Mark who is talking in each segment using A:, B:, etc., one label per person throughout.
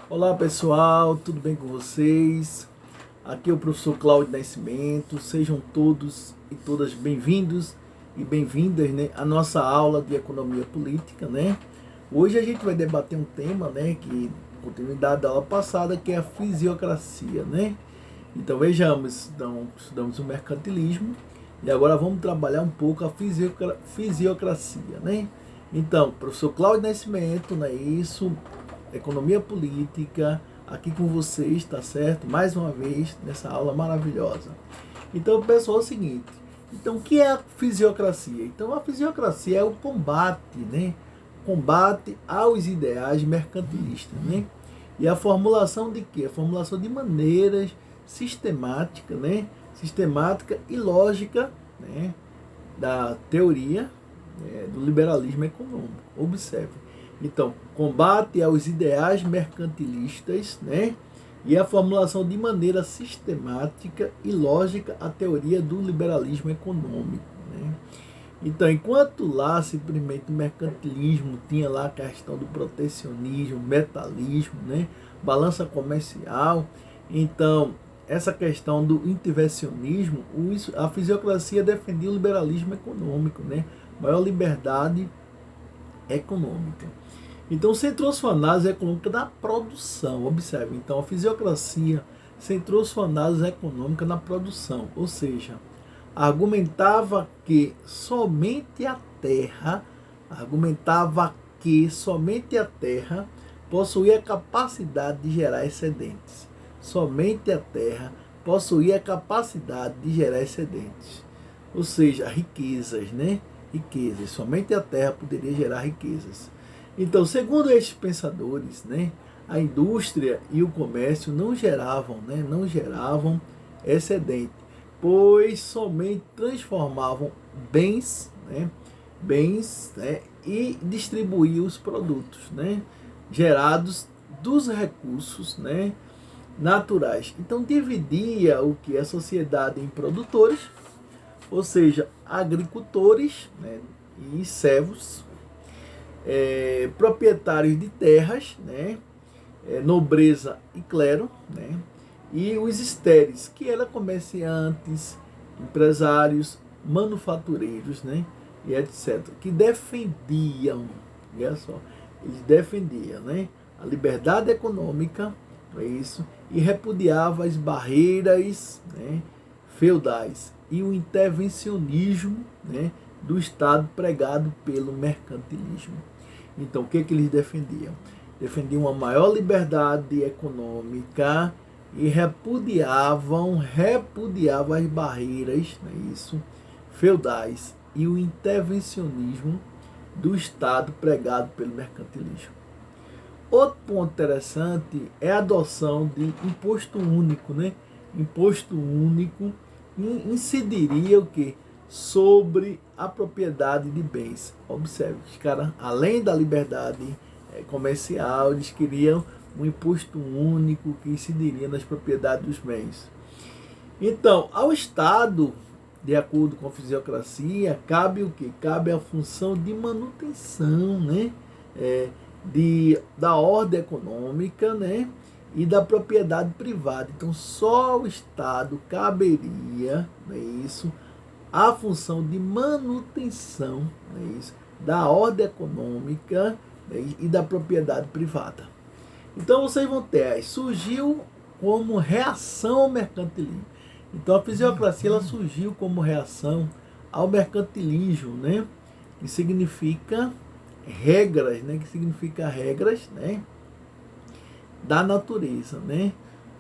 A: Olá pessoal, tudo bem com vocês? Aqui é o professor Cláudio Nascimento. Sejam todos e todas bem-vindos e bem-vindas, né, à nossa aula de economia política, né? Hoje a gente vai debater um tema, né, que continuidade da aula passada, que é a fisiocracia, né? Então vejamos, estudamos o mercantilismo e agora vamos trabalhar um pouco a fisiocracia, né? Então, professor Cláudio Nascimento, não é isso? Economia política, aqui com vocês, tá certo? Mais uma vez, nessa aula maravilhosa. Então, pessoal, é o seguinte. Então, o que é a fisiocracia? Então, a fisiocracia é o combate, né? Combate aos ideais mercantilistas, né? E a formulação de quê? A formulação de maneiras sistemáticas, né? Sistemática e lógica, né? Da teoria, né? Do liberalismo econômico. Observe. Então, combate aos ideais mercantilistas, né? E a formulação de maneira sistemática e lógica a teoria do liberalismo econômico, né? Então, enquanto lá simplesmente o mercantilismo tinha lá a questão do protecionismo, metalismo, né? Balança comercial, então essa questão do intervencionismo, a fisiocracia defendia o liberalismo econômico, né? Maior liberdade econômica. Então, centrou sua análise econômica na produção. Observe, então, a fisiocracia centrou sua análise econômica na produção, ou seja, argumentava que somente a terra, possuía a capacidade de gerar excedentes. Somente a terra possuía a capacidade de gerar excedentes. Ou seja, riquezas, né? Riquezas. Somente a terra poderia gerar riquezas. Então, segundo estes pensadores, né, a indústria e o comércio não geravam excedente, pois somente transformavam bens, né, e distribuíam os produtos, né, gerados dos recursos, né, naturais. Então, dividia o que é a sociedade em produtores, ou seja, agricultores, né, e servos, proprietários de terras, né, nobreza e clero, né, e os estéreis, que eram comerciantes, empresários, manufatureiros, né, e etc., que defendiam, olha só, eles defendiam, né, a liberdade econômica, é isso, e repudiava as barreiras, né, feudais e o intervencionismo, né, do Estado pregado pelo mercantilismo. Então, o que eles defendiam? Defendiam uma maior liberdade econômica e repudiavam as barreiras, né, isso, feudais e o intervencionismo do Estado pregado pelo mercantilismo. Outro ponto interessante é a adoção de imposto único, né? Imposto único incidiria o quê? Sobre a propriedade de bens. Observe, os caras, além da liberdade comercial, eles queriam um imposto único que incidiria nas propriedades dos bens. Então, ao Estado, de acordo com a fisiocracia, cabe o quê? Cabe a função de manutenção, né? Da ordem econômica, né, e da propriedade privada. Então, só ao Estado caberia, né, isso, a função de manutenção, né, isso, da ordem econômica, né, e da propriedade privada. Então, vocês vão ter, surgiu como reação ao mercantilismo. Então, a fisiocracia ela surgiu como reação ao mercantilismo, né, que significa regras, né, né, da natureza, né?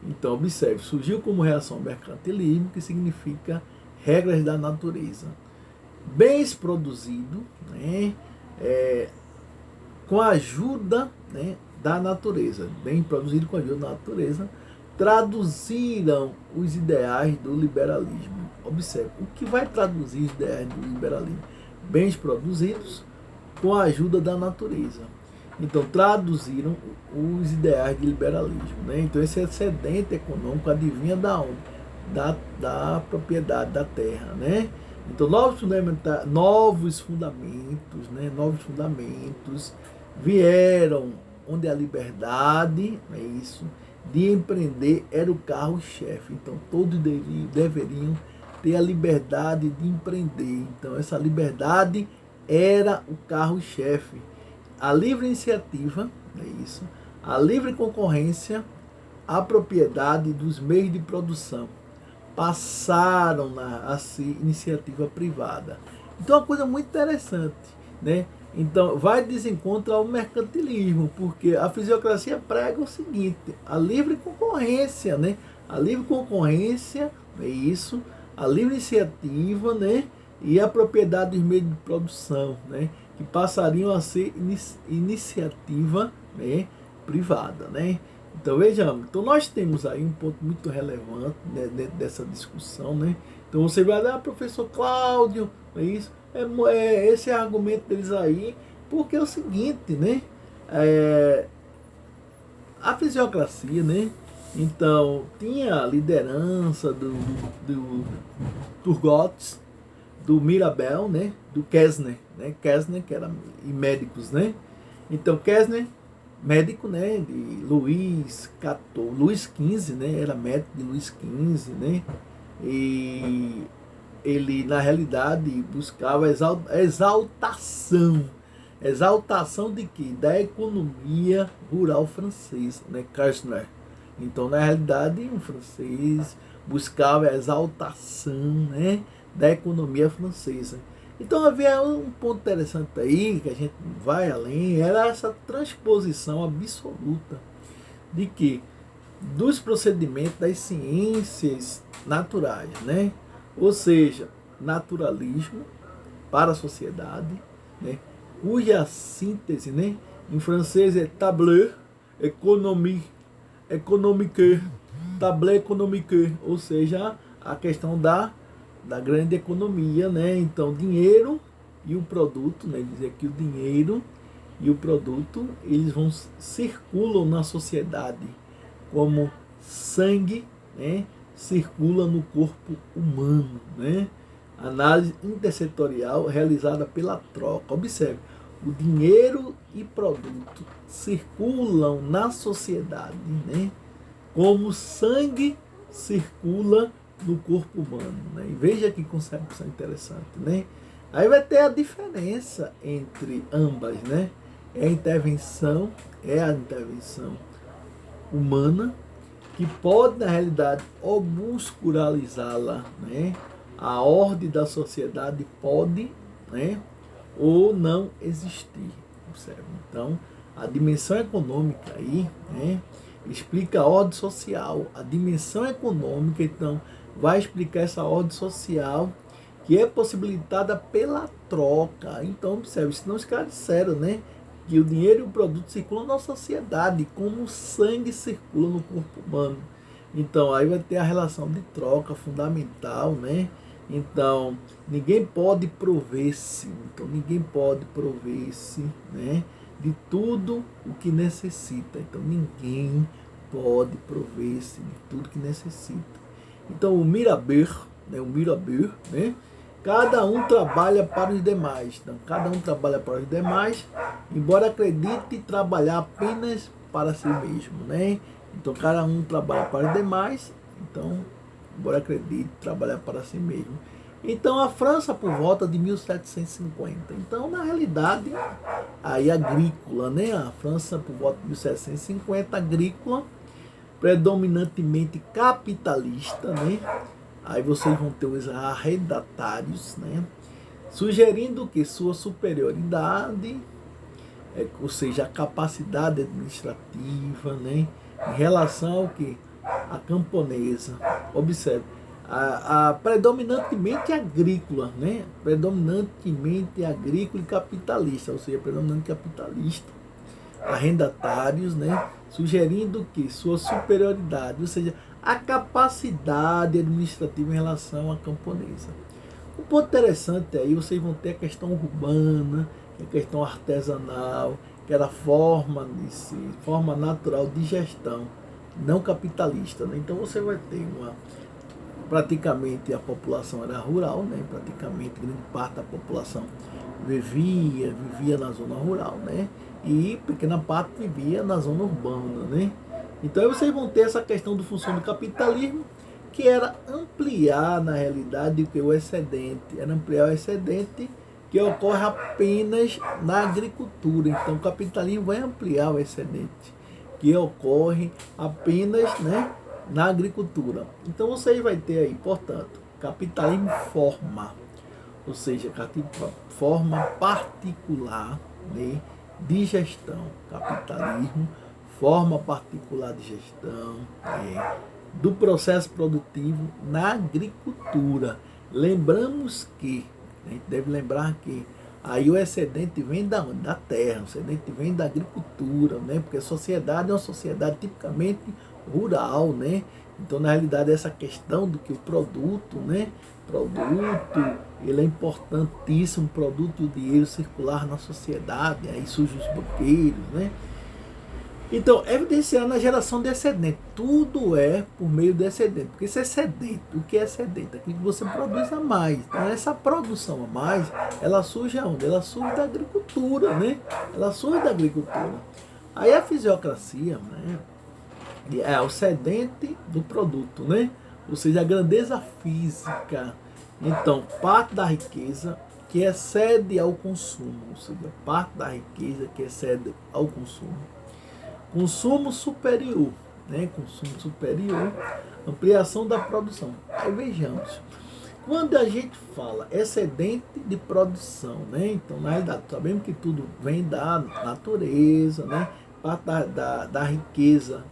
A: Então, observe, surgiu como reação ao mercantilismo, que significa regras da natureza. Bens produzidos, né, com a ajuda, né, da natureza. Bem produzido com a ajuda da natureza, traduziram os ideais do liberalismo. Observe, o que vai traduzir os ideais do liberalismo? Bens produzidos com a ajuda da natureza. Então, traduziram os ideais de liberalismo, né? Então, esse excedente econômico adivinha da onde? Da propriedade da terra, né? Então, novos fundamentos, né? Novos fundamentos vieram onde a liberdade, é isso, de empreender era o carro-chefe. Então todos deveriam ter a liberdade de empreender. Então essa liberdade era o carro-chefe. A livre iniciativa, é isso, a livre concorrência, a propriedade dos meios de produção passaram a ser iniciativa privada. Então é uma coisa muito interessante, né? Então vai de desencontro ao mercantilismo, porque a fisiocracia prega o seguinte: a livre concorrência, né? A livre concorrência, é isso, a livre iniciativa, né? E a propriedade dos meios de produção, né? Que passariam a ser iniciativa, né? Privada, né? Então vejamos, então nós temos aí um ponto muito relevante, né, dentro dessa discussão, né? Então você vai lá, professor Cláudio, é isso, esse é o argumento deles aí, porque é o seguinte, né? A fisiocracia, né? Então tinha a liderança do Turgot, do Mirabeau, né? Do Kessner, né? Kessner que era e médicos, né? Então Kessner, médico, né, de Luís XV, né, era médico de Luís XV, né, e ele, na realidade, buscava exaltação de quê? Da economia rural francesa, né, Kessner. Então, na realidade, um francês buscava a exaltação, né, da economia francesa. Então havia um ponto interessante aí, que a gente vai além, era essa transposição absoluta de que dos procedimentos das ciências naturais, né? Ou seja, naturalismo para a sociedade, né? Cuja síntese, né? Em francês é tableau économique, tableau économique, ou seja, a questão da grande economia, né? Então, dinheiro e o produto, né? Dizer que o dinheiro e o produto, eles circulam na sociedade como sangue, né? Circula no corpo humano, né? Análise intersetorial realizada pela troca. Observe, o dinheiro e produto circulam na sociedade, né? Como sangue circula no corpo humano, né? E veja que concepção interessante, né? Aí vai ter a diferença entre ambas, né? É a intervenção humana que pode, na realidade, obscuralizá-la, né? A ordem da sociedade pode, né, ou não existir. Observe. Então, a dimensão econômica aí, né, explica a ordem social. A dimensão econômica, então, vai explicar essa ordem social que é possibilitada pela troca. Então, observe, senão os caras disseram, né, que o dinheiro e o produto circulam na sociedade, como o sangue circula no corpo humano. Então, aí vai ter a relação de troca fundamental, né? Então, ninguém pode prover-se, né, de tudo o que necessita. Então, ninguém pode prover-se de tudo que necessita. Então, o Mirabeau, né? Cada um trabalha para os demais. Então, cada um trabalha para os demais, embora acredite trabalhar apenas para si mesmo, né? Então, cada um trabalha para os demais, então, embora acredite trabalhar para si mesmo. Então, a França, por volta de 1750. Então, na realidade, aí agrícola, né? A França, por volta de 1750, agrícola, predominantemente capitalista, né? Aí vocês vão ter os arrendatários, né? Sugerindo que sua superioridade, ou seja, a capacidade administrativa, né? Em relação ao que? A camponesa. Observe, a predominantemente agrícola, né? Predominantemente agrícola e capitalista, ou seja, predominante capitalista. Arrendatários, né? Sugerindo que sua superioridade, ou seja, a capacidade administrativa em relação à camponesa. Um ponto interessante aí, vocês vão ter a questão urbana, a questão artesanal, que era forma natural de gestão, não capitalista, né? Então você vai ter praticamente a população era rural, né? Praticamente grande parte da população vivia na zona rural, né? E pequena parte vivia na zona urbana, né? Então aí vocês vão ter essa questão do função do capitalismo, que era ampliar na realidade o que o excedente, era ampliar o excedente que ocorre apenas na agricultura. Então o capitalismo vai ampliar o excedente que ocorre apenas, né, na agricultura. Então você vai ter aí, portanto, capitalismo forma, ou seja, forma particular, né, de gestão. Capitalismo, forma particular de gestão, do processo produtivo na agricultura. Lembramos que, a gente deve lembrar que aí o excedente vem da terra, o excedente vem da agricultura, né? Porque a sociedade é uma sociedade tipicamente rural, né? Então, na realidade, essa questão do que o produto, né? Produto, ele é importantíssimo, produto, o dinheiro circular na sociedade, aí surgem os banqueiros, né? Então, evidenciando a geração de excedente. Tudo é por meio do excedente. Porque esse excedente, o que é excedente? Aquilo que você produz a mais. Então, essa produção a mais, ela surge aonde? Ela surge da agricultura, né? Ela surge da agricultura. Aí a fisiocracia, né, é o excedente do produto, né? Ou seja, a grandeza física. Então, parte da riqueza que excede ao consumo. Ou seja, parte da riqueza que excede ao consumo. Consumo superior, né? Consumo superior, ampliação da produção. Aí vejamos, quando a gente fala excedente de produção, né? Então, na realidade, sabemos que tudo vem da natureza, né? Parte da riqueza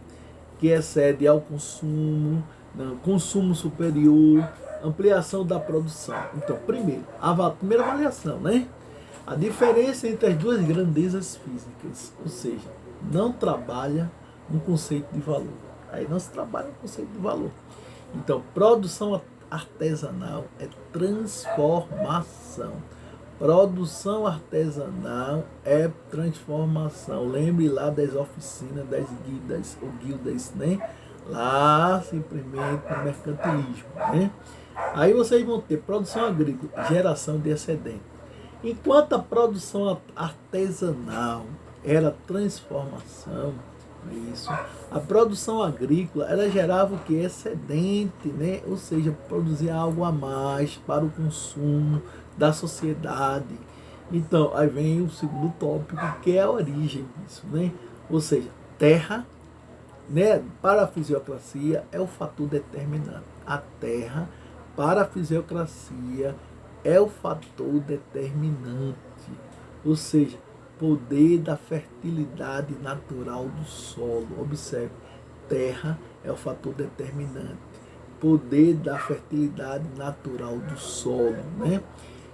A: que excede ao consumo, né? Consumo superior, ampliação da produção. Então, primeira avaliação, né? A diferença entre as duas grandezas físicas, ou seja, não trabalha no conceito de valor. Aí não se trabalha no conceito de valor. Então, produção artesanal é transformação. Produção artesanal é transformação. Lembre lá das oficinas, das guildas, né? Lá, simplesmente, no mercantilismo, né? Aí vocês vão ter produção agrícola, geração de excedente. Enquanto a produção artesanal era transformação, isso. A produção agrícola, ela gerava o que? Excedente, né? Ou seja, produzia algo a mais para o consumo da sociedade. Então, aí vem o segundo tópico, que é a origem disso, né? Ou seja, terra, né, para a fisiocracia é o fator determinante. A terra, para a fisiocracia, é o fator determinante. Ou seja, poder da fertilidade natural do solo. Observe, terra é o fator determinante. Poder da fertilidade natural do solo, né?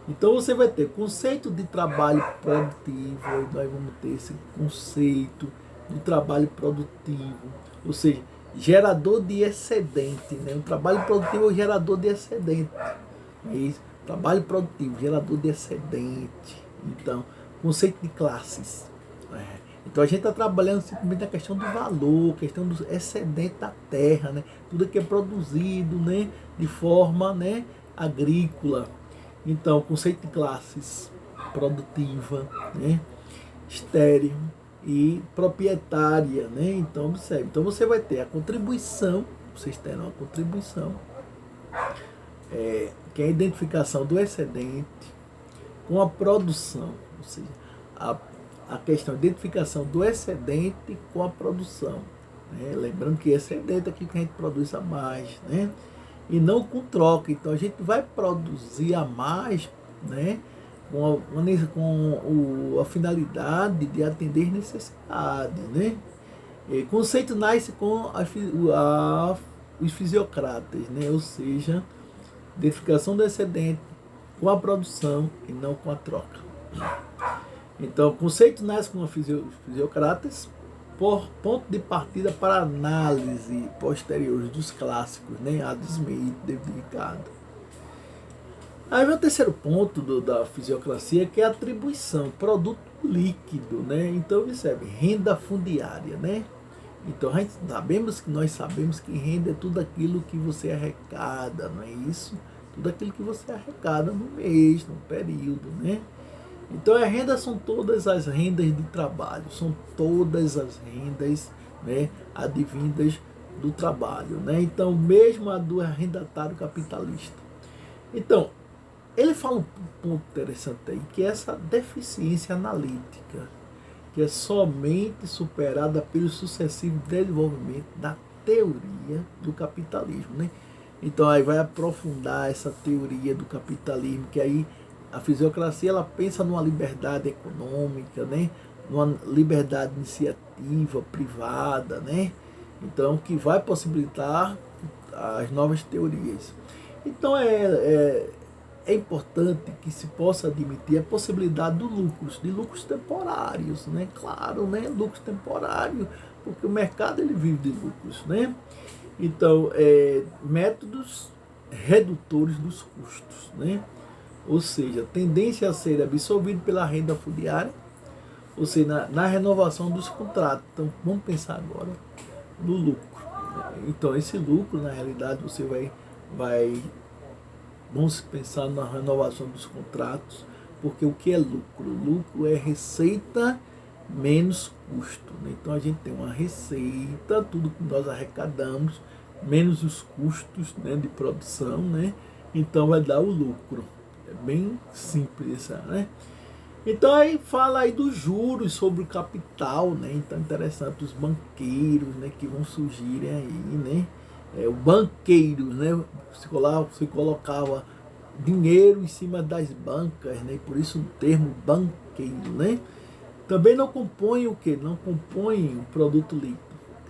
A: Então você vai ter conceito de trabalho produtivo, nós vamos ter esse conceito do trabalho produtivo, ou seja, gerador de excedente, né? O trabalho produtivo é o gerador de excedente. É isso. Trabalho produtivo, gerador de excedente. Então, conceito de classes. Então a gente está trabalhando simplesmente a questão do valor, questão do excedente da terra, né? Tudo que é produzido, né, de forma, né, agrícola. Então, conceito de classes produtiva, né, estéril e proprietária, né? Então, observe. Então você vai ter a contribuição, vocês terão a contribuição, que é a identificação do excedente com a produção, ou seja, a questão de identificação do excedente com a produção, né? Lembrando que excedente é aquilo que a gente produz a mais, né? E não com troca. Então a gente vai produzir a mais, né, com a finalidade de atender necessidades, né? O conceito nasce com os fisiocratas, né? Ou seja, identificação do excedente com a produção e não com a troca. Então, o conceito nasce com os fisiocratas por ponto de partida para análise posterior dos clássicos, né? Adam Smith, David Ricardo. Aí vem o terceiro ponto da fisiocracia, que é a atribuição, produto líquido, né? Então, observe, renda fundiária, né? Então nós sabemos que renda é tudo aquilo que você arrecada, não é isso? Tudo aquilo que você arrecada no mês, no período, né? Então a renda são todas as rendas de trabalho, são todas as rendas, né, advindas do trabalho, né? Então mesmo a do arrendatário capitalista. Então, ele fala um ponto interessante aí, que é essa deficiência analítica, que é somente superada pelo sucessivo desenvolvimento da teoria do capitalismo, né? Então aí vai aprofundar essa teoria do capitalismo, que aí a fisiocracia ela pensa numa liberdade econômica, né? Numa liberdade iniciativa privada, né? Então que vai possibilitar as novas teorias. Então é importante que se possa admitir a possibilidade de lucros temporários, né? Claro, né? Lucros temporários, porque o mercado ele vive de lucros, né? Então, métodos redutores dos custos, né? Ou seja, tendência a ser absorvido pela renda fundiária, ou seja, na renovação dos contratos. Então, vamos pensar agora no lucro. Então, esse lucro, na realidade, você vamos pensar na renovação dos contratos, porque o que é lucro? Lucro é receita menos custo, né? Então a gente tem uma receita, tudo que nós arrecadamos, menos os custos, né, de produção, né? Então vai dar o lucro. É bem simples, né? Então aí fala aí dos juros sobre o capital, né? Então é interessante os banqueiros, né, que vão surgirem aí, né? O banqueiro, né? Você colocava dinheiro em cima das bancas, né? Por isso o termo banqueiro, né? Também não compõe o que? Não compõe o produto líquido.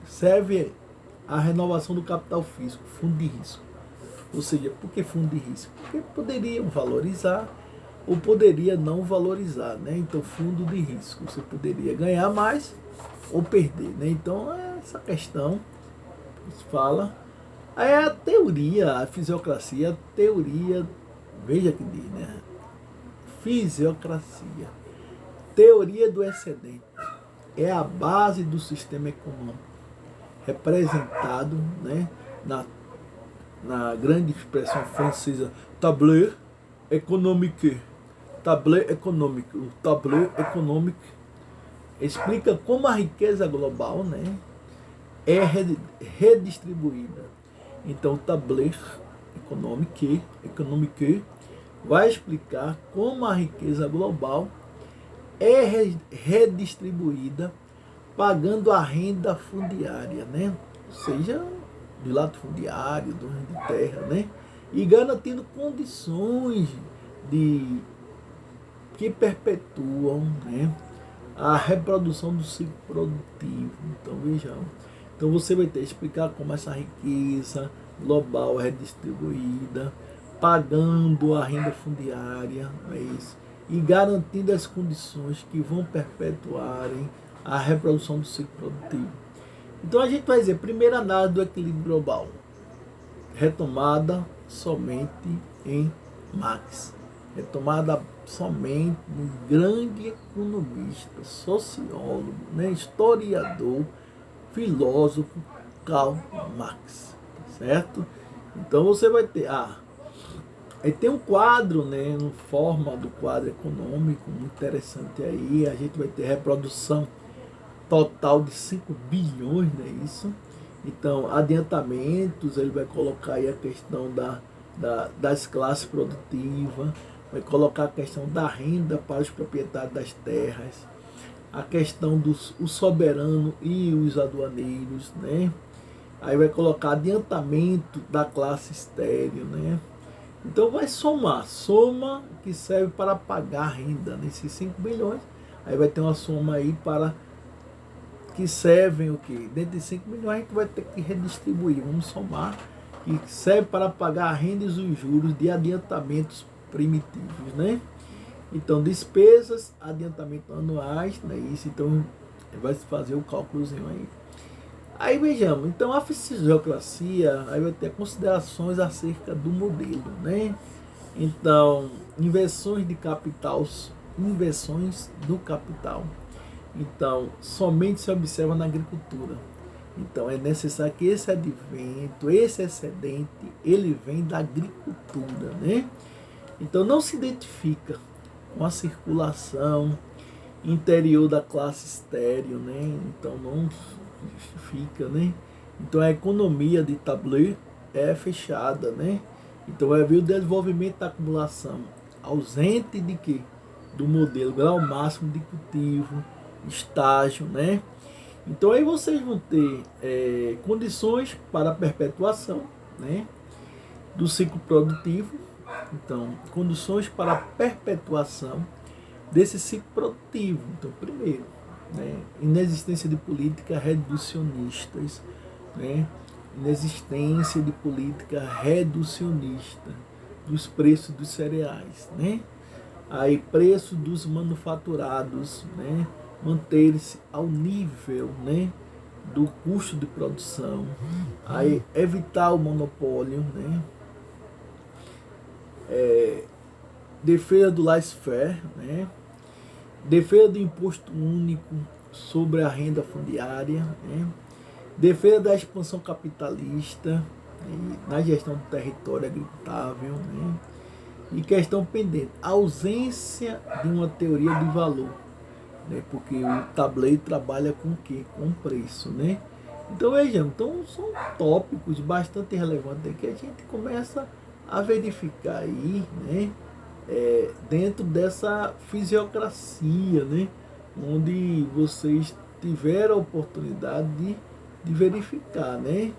A: Serve a renovação do capital físico, fundo de risco. Ou seja, por que fundo de risco? Porque poderiam valorizar ou poderia não valorizar, né? Então, fundo de risco. Você poderia ganhar mais ou perder, né? Então, essa questão que se fala. Aí a teoria, a fisiocracia, a teoria, veja que diz, né? Fisiocracia. Teoria do excedente. É a base do sistema econômico, representado, né, na grande expressão francesa tableau économique. Tableau économique. O tableau économique explica como a riqueza global, né, é redistribuída. Então, o tableau économique vai explicar como a riqueza global é redistribuída pagando a renda fundiária, né? Ou seja, do latifundiário, do renda de terra, né? E garantindo condições que perpetuam, né, a reprodução do ciclo produtivo. Então, vejam. Então, você vai ter que explicar como essa riqueza global é redistribuída, pagando a renda fundiária, não é isso? E garantindo as condições que vão perpetuarem a reprodução do ciclo produtivo. Então a gente vai dizer, primeira análise do equilíbrio global, retomada somente em Marx, retomada somente no grande economista, sociólogo, né, historiador, filósofo Karl Marx, certo? Então você vai ter aí tem um quadro, né, em forma do quadro econômico, muito interessante aí. A gente vai ter reprodução total de 5 bilhões, não é isso? Então, adiantamentos, ele vai colocar aí a questão das classes produtivas, vai colocar a questão da renda para os proprietários das terras, a questão do soberano e os aduaneiros, né? Aí vai colocar adiantamento da classe estéril, né? Então vai soma que serve para pagar a renda nesses 5 bilhões. Aí vai ter uma soma aí para que servem o quê? Dentro de 5 bilhões a gente vai ter que redistribuir, vamos somar, que serve para pagar a renda e os juros de adiantamentos primitivos, né? Então despesas, adiantamentos anuais, né? Isso, então vai se fazer o cálculozinho aí. Aí vejamos, então a fisiocracia aí vai ter considerações acerca do modelo, né? Então, inversões do capital. Então, somente se observa na agricultura. Então é necessário que esse advento, esse excedente, ele vem da agricultura, né? Então não se identifica com a circulação interior da classe estéril, né? Então não justifica, né? Então a economia de Tableu é fechada, né? Então vai haver o desenvolvimento da acumulação ausente de quê? Do modelo grau máximo de cultivo, estágio, né? Então aí vocês vão ter condições para a perpetuação, né? Do ciclo produtivo. Então, condições para a perpetuação desse ciclo produtivo. Então, primeiro, né, inexistência de políticas reducionistas, né, inexistência de política reducionista dos preços dos cereais, né, aí preço dos manufaturados, né, manter-se ao nível, né, do custo de produção, aí evitar o monopólio, né, defesa do laissez-faire, né, defesa do imposto único sobre a renda fundiária, né, defesa da expansão capitalista na gestão do território agricultável, né, e questão pendente, ausência de uma teoria de valor, né, porque o Tableu trabalha com o quê? Com preço, né? Então vejamos, então são tópicos bastante relevantes que a gente começa a verificar aí, né, dentro dessa fisiocracia, né, onde vocês tiveram a oportunidade de verificar, né?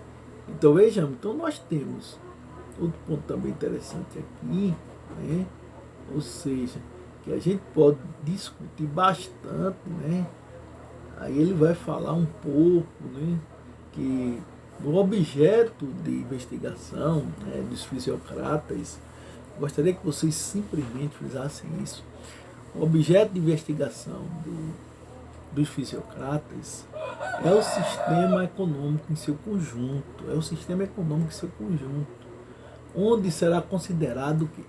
A: Então vejamos, então nós temos outro ponto também interessante aqui, né? Ou seja, que a gente pode discutir bastante, né? Aí ele vai falar um pouco, né, que no objeto de investigação, né, dos fisiocratas, gostaria que vocês simplesmente fizessem isso. O objeto de investigação dos fisiocratas é o sistema econômico em seu conjunto, onde será considerado que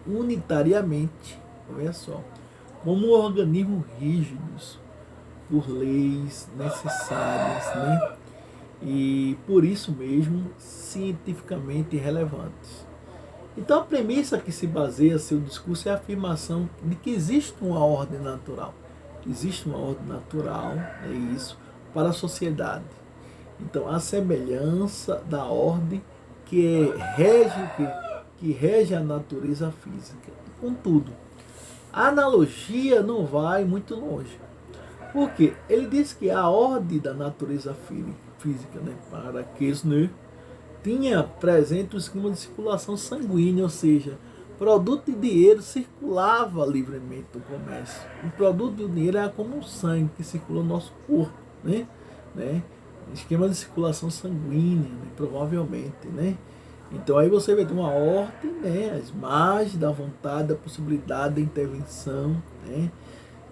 A: unitariamente, olha só, como organismos rígidos por leis necessárias, né? E por isso mesmo cientificamente relevantes. Então a premissa que se baseia seu discurso é a afirmação de que existe uma ordem natural. Existe uma ordem natural, é isso, para a sociedade. Então a semelhança da ordem que rege a natureza física. Contudo, a analogia não vai muito longe. Por quê? Ele diz que a ordem da natureza física, né, para Kirchner, tinha presente o esquema de circulação sanguínea, ou seja, produto e dinheiro circulava livremente no comércio. O produto e o dinheiro era como o sangue que circula no nosso corpo, né? Esquema de circulação sanguínea, né? Provavelmente, né? Então aí você vai ter uma ordem, né? As margens da vontade, da possibilidade da intervenção, né,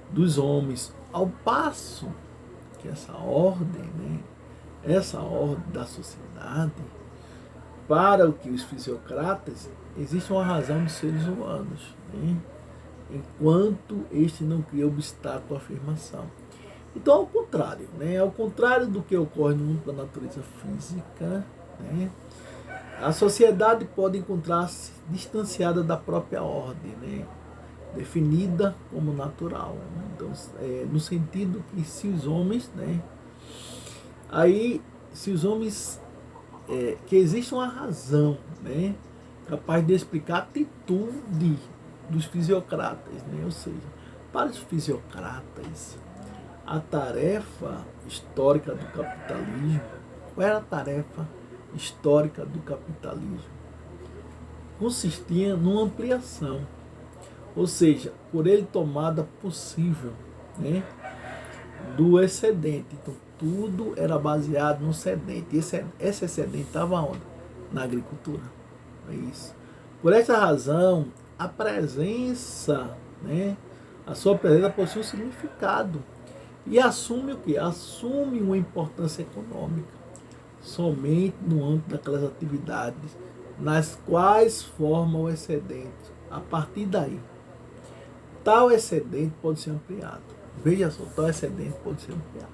A: dos homens. Ao passo que essa ordem, né, essa ordem da sociedade, para o que os fisiocratas, existe uma razão dos seres humanos, né, enquanto este não cria obstáculo à afirmação. Então, ao contrário, né, ao contrário do que ocorre no mundo da natureza física, né, a sociedade pode encontrar-se distanciada da própria ordem, né, definida como natural. Então, no sentido que se os homens, né, que existe uma razão, né, capaz de explicar a atitude dos fisiocratas, né, ou seja, para os fisiocratas, a tarefa histórica do capitalismo, qual era a tarefa histórica do capitalismo? Consistia numa ampliação, ou seja, por ele tomada possível, né, do excedente. Então, tudo era baseado no excedente. Esse excedente estava onde? Na agricultura. É isso. Por essa razão, a presença, né, a sua presença possui um significado. E assume o quê? Assume uma importância econômica. Somente no âmbito daquelas atividades nas quais forma o excedente. A partir daí, tal excedente pode ser ampliado. Veja só, tal excedente pode ser ampliado.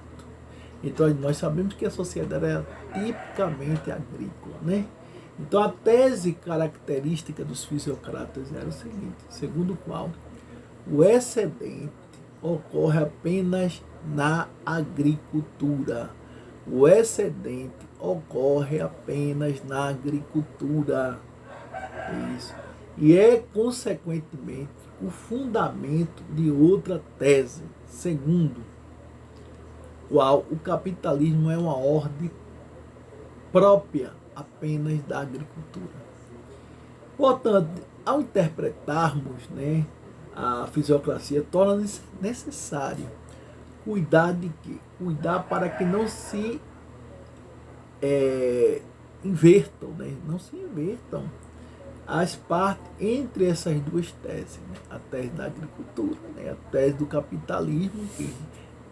A: Então nós sabemos que a sociedade era tipicamente agrícola, né? Então a tese característica dos fisiocratas era o seguinte, segundo o qual o excedente ocorre apenas na agricultura. O excedente ocorre apenas na agricultura. Isso. E é, consequentemente, o fundamento de outra tese, segundo qual o capitalismo é uma ordem própria apenas da agricultura. Portanto, ao interpretarmos, né, a fisiocracia, torna-se necessário cuidar de quê? Cuidar para que não se invertam, né? Não se invertam as partes entre essas duas teses, né? A tese da agricultura, né? A tese do capitalismo, que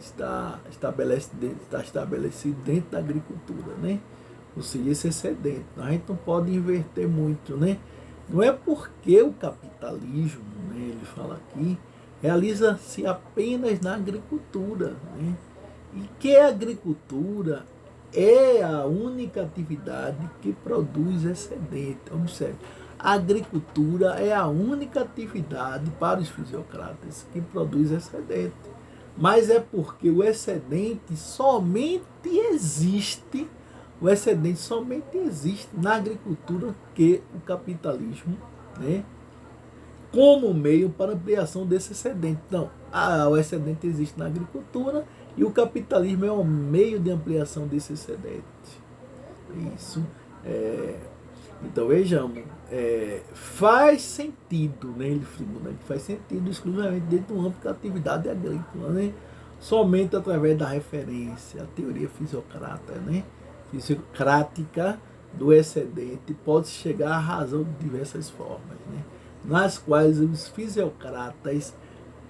A: está estabelecido dentro da agricultura, né? Ou seja, esse excedente. A gente não pode inverter muito, né? Não é porque o capitalismo, né, ele fala aqui, realiza-se apenas na agricultura, né? E que a agricultura é a única atividade que produz excedente. Observe, a agricultura é a única atividade para os fisiocratas que produz excedente. Mas é porque o excedente somente existe na agricultura, que o capitalismo, né, como meio para ampliação desse excedente. Então, o excedente existe na agricultura e o capitalismo é o meio de ampliação desse excedente. Isso. Então, vejamos, faz sentido, né, ele afirma, né, faz sentido exclusivamente dentro do âmbito da atividade agrícola, né, somente através da referência, a teoria fisiocrática do excedente pode chegar à razão de diversas formas, né, nas quais os fisiocratas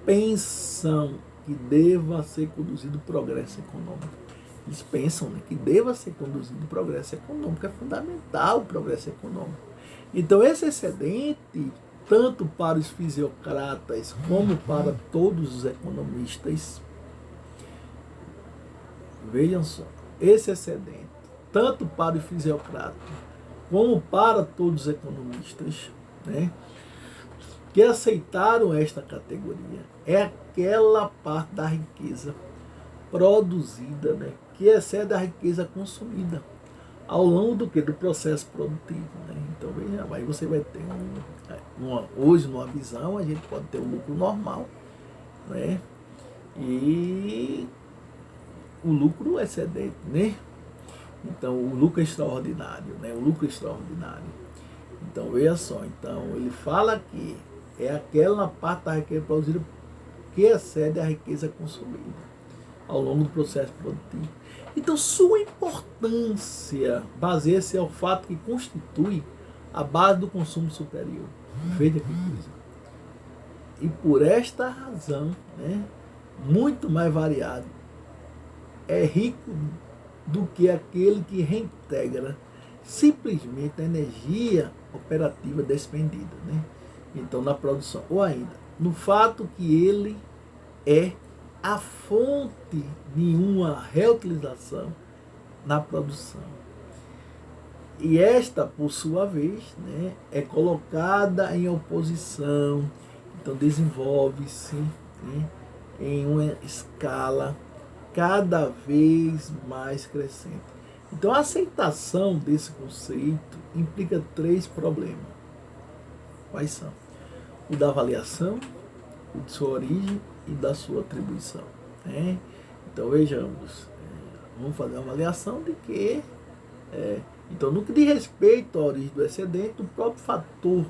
A: pensam que deva ser conduzido o progresso econômico. Eles pensam, né, que deva ser conduzido o progresso econômico, é fundamental o progresso econômico. Então esse excedente, tanto para os fisiocratas como para todos os economistas, vejam só, esse excedente, tanto para os fisiocratas como para todos os economistas, né, que aceitaram esta categoria, é aquela parte da riqueza produzida, né, que excede a riqueza consumida ao longo do processo produtivo, né? Então, veja, aí você vai ter hoje, numa visão, a gente pode ter um lucro normal, né? E o lucro excedente, né? Então, o lucro extraordinário, né? O lucro extraordinário. Então, veja só, então, ele fala que é aquela parte da riqueza produzida que excede a riqueza consumida ao longo do processo produtivo. Então, sua importância baseia-se ao fato que constitui a base do consumo superior. Veja que coisa. E por esta razão, né, muito mais variado, é rico do que aquele que reintegra simplesmente a energia operativa despendida, né? Então, na produção, ou ainda, no fato que ele é a fonte de uma reutilização na produção. E esta, por sua vez, né, é colocada em oposição, então desenvolve-se, né, em uma escala cada vez mais crescente. Então, a aceitação desse conceito implica 3 problemas. Quais são? O da avaliação, o de sua origem e da sua atribuição, né? Então, vejamos, vamos fazer uma avaliação de que, então, no que diz respeito à origem do excedente, o próprio fator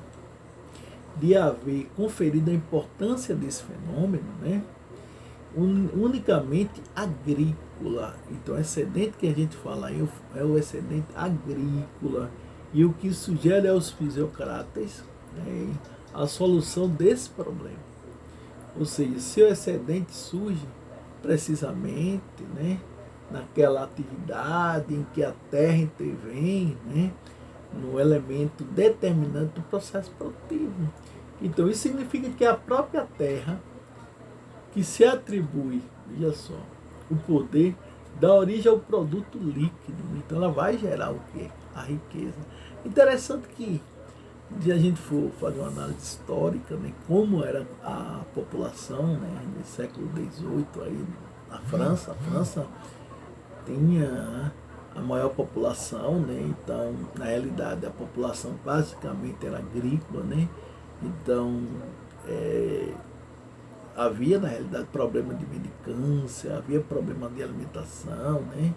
A: de haver conferido a importância desse fenômeno, né, unicamente agrícola. Então, o excedente que a gente fala aí é o excedente agrícola. E o que sugere aos fisiocratas, né, a solução desse problema. Ou seja, se o excedente surge precisamente, né, naquela atividade em que a terra intervém, né, no elemento determinante do processo produtivo. Então, isso significa que a própria terra, que se atribui, veja só, o poder dá origem ao produto líquido. Então ela vai gerar o quê? A riqueza. Interessante que, se a gente for fazer uma análise histórica, né, como era a população, né, no século XVIII aí na França, a França tinha a maior população, né, então na realidade a população basicamente era agrícola, né, então havia na realidade problema de mendicância, havia problema de alimentação, né,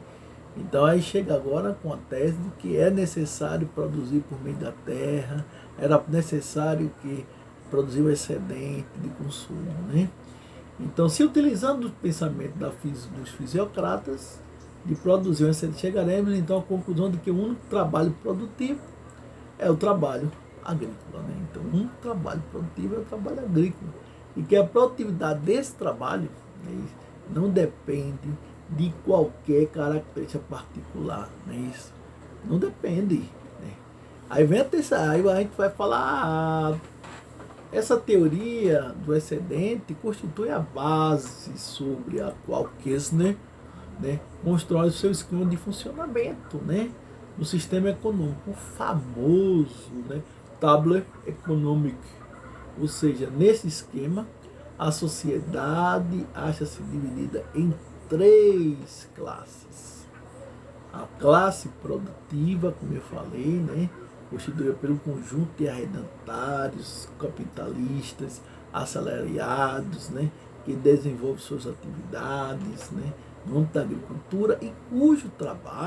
A: então aí chega agora com a tese de que é necessário produzir por meio da terra, era necessário que produzir o excedente de consumo, né? Então, se utilizando o pensamento dos fisiocratas de produzir o excedente, chegaremos então à conclusão de que o único trabalho produtivo é o trabalho agrícola, né? Então, o único trabalho produtivo é o trabalho agrícola e que a produtividade desse trabalho, né, não depende de qualquer característica particular, não é isso? Não depende, né? Aí vem aí a gente vai falar, essa teoria do excedente constitui a base sobre a qual Kessner, né, constrói o seu esquema de funcionamento, né, no sistema econômico, o famoso, né, Table Economic. Ou seja, nesse esquema, a sociedade acha-se dividida em três classes. A classe produtiva, como eu falei, né, constituída pelo conjunto de arrendatários, capitalistas, assalariados, né, que desenvolvem suas atividades, né, no âmbito da agricultura e cujo trabalho